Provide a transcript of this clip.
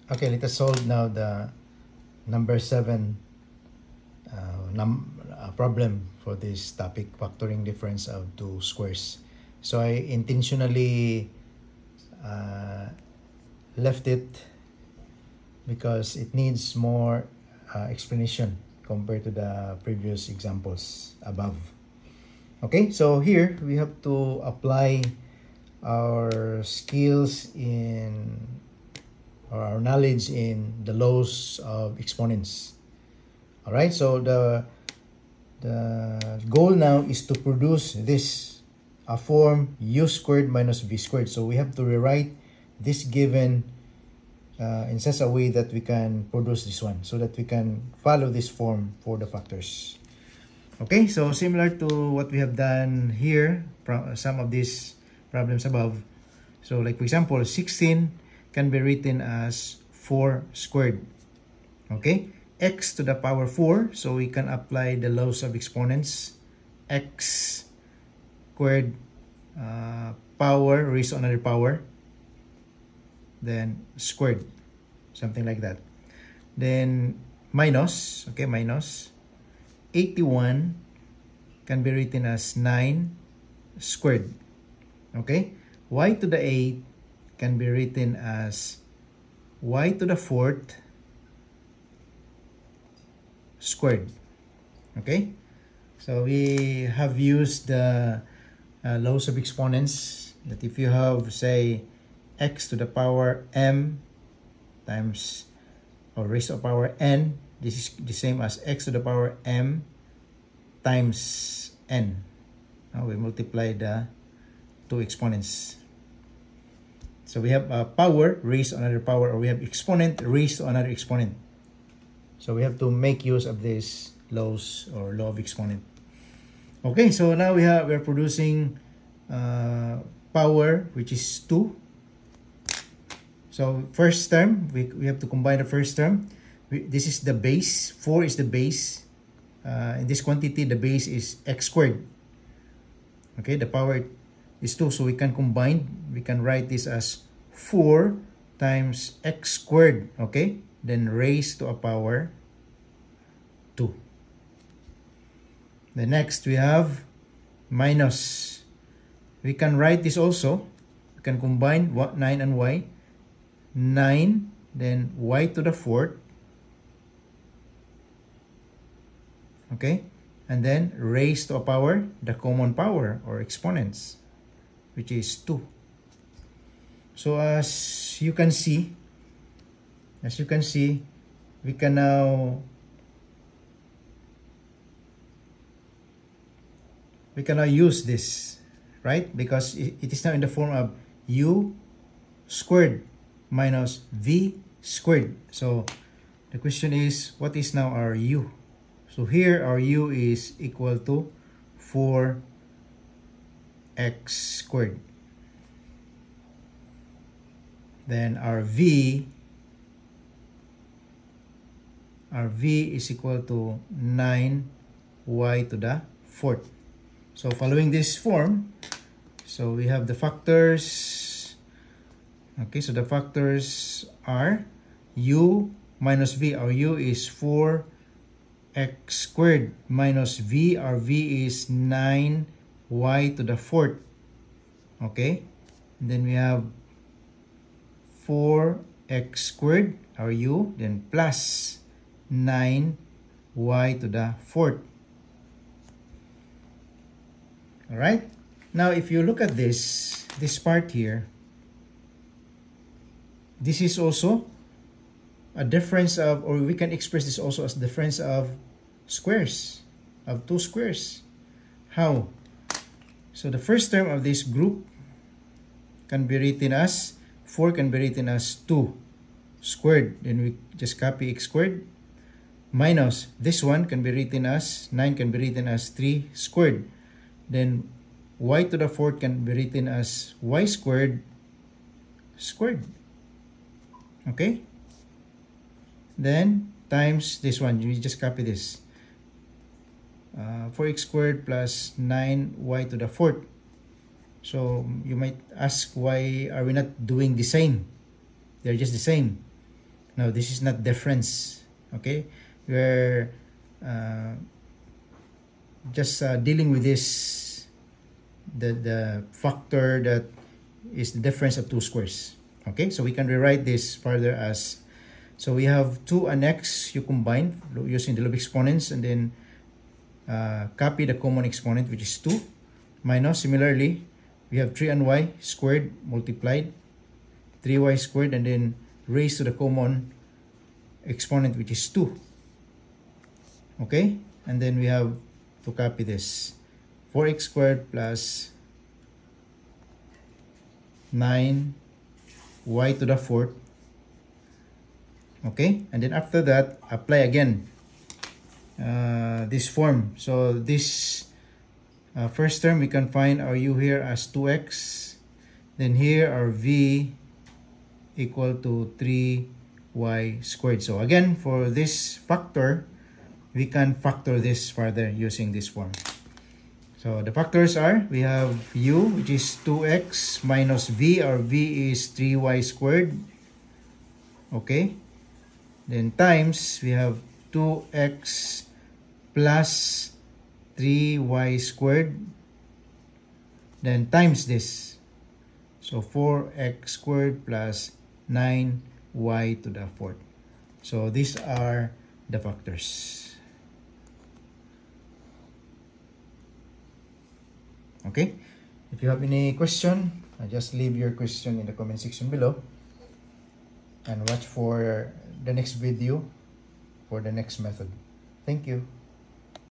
Okay, let us solve now the number 7 problem for this topic, factoring difference of two squares. So I intentionally left it because it needs more explanation compared to the previous examples above. Okay, so here we have to apply our skills in, or our knowledge in the laws of exponents. All right, so the goal now is to produce this, a form u squared minus v squared. So we have to rewrite this given in such a way that we can produce this one, so that we can follow this form for the factors. Okay, so similar to what we have done here, some of these problems above. So like for example, 16 can be written as 4 squared. Okay, x to the power 4, so we can apply the laws of exponents. X squared power raised to another power, then squared, something like that. Then minus, okay, minus 81 can be written as 9 squared. Okay, y to the 8 can be written as y to the 4th squared. Okay, so we have used the laws of exponents, that if you have, say, x to the power m times, or raised to the power n, this is the same as x to the power m times n. Now we multiply the two exponents. So we have a power raised to another power, or we have exponent raised to another exponent. So we have to make use of these laws, or law of exponent. Okay, so now we are producing power, which is 2. So first term, we have to combine the first term. This is the base, 4 is the base. In this quantity, the base is x squared. Okay, the power is 2, so we can combine. We can write this as 4 times x squared, okay? Then raised to a power 2. The next we have minus. We can write this also. We can combine 9 and y. 9, then y to the 4th. Okay? And then raised to a power, the common power or exponents, which is 2. So as you can see, we can now use this, right? Because it is now in the form of u squared minus v squared. So the question is, what is now our u? So here our u is equal to 4x squared. Then our v is equal to 9y to the 4th. So following this form, so we have the factors. Okay, so the factors are u minus v. Our u is 4x squared minus v. Our v is 9y to the 4th. Okay, and then we have 4x squared, our u, then plus 9y to the 4th. All right, now if you look at this part here, this is also a difference of, or we can express this also as difference of squares, of two squares. How? So the first term of this group can be written as 4 can be written as 2 squared. Then we just copy x squared. Minus this one can be written as 9 can be written as 3 squared. Then y to the 4th can be written as y squared squared. Okay? Then times this one, we just copy this. 4x squared plus 9y to the 4th. So you might ask, why are we not doing the same? They're just the same. Now, this is not difference. Okay? We're just dealing with this, the factor that is the difference of two squares. Okay? So we can rewrite this further as, so we have 2 and x, you combine using the loop exponents, and then copy the common exponent, which is 2, minus, similarly, we have 3 and y squared multiplied, 3y squared, and then raised to the common exponent, which is 2. Okay? And then we have to copy this, 4x squared plus 9y to the 4th. Okay? And then after that, apply again this form. So this first term, we can find our u here as 2x. Then here our v equal to 3y squared. So again, for this factor, we can factor this further using this form. So the factors are, we have u, which is 2x minus v. Our v is 3y squared. Okay? Then times, we have 2x plus 3y squared. Then times this. So 4x squared plus 9y to the 4th. So these are the factors. Okay? If you have any question, just leave your question in the comment section below. And watch for the next video for the next method. Thank you.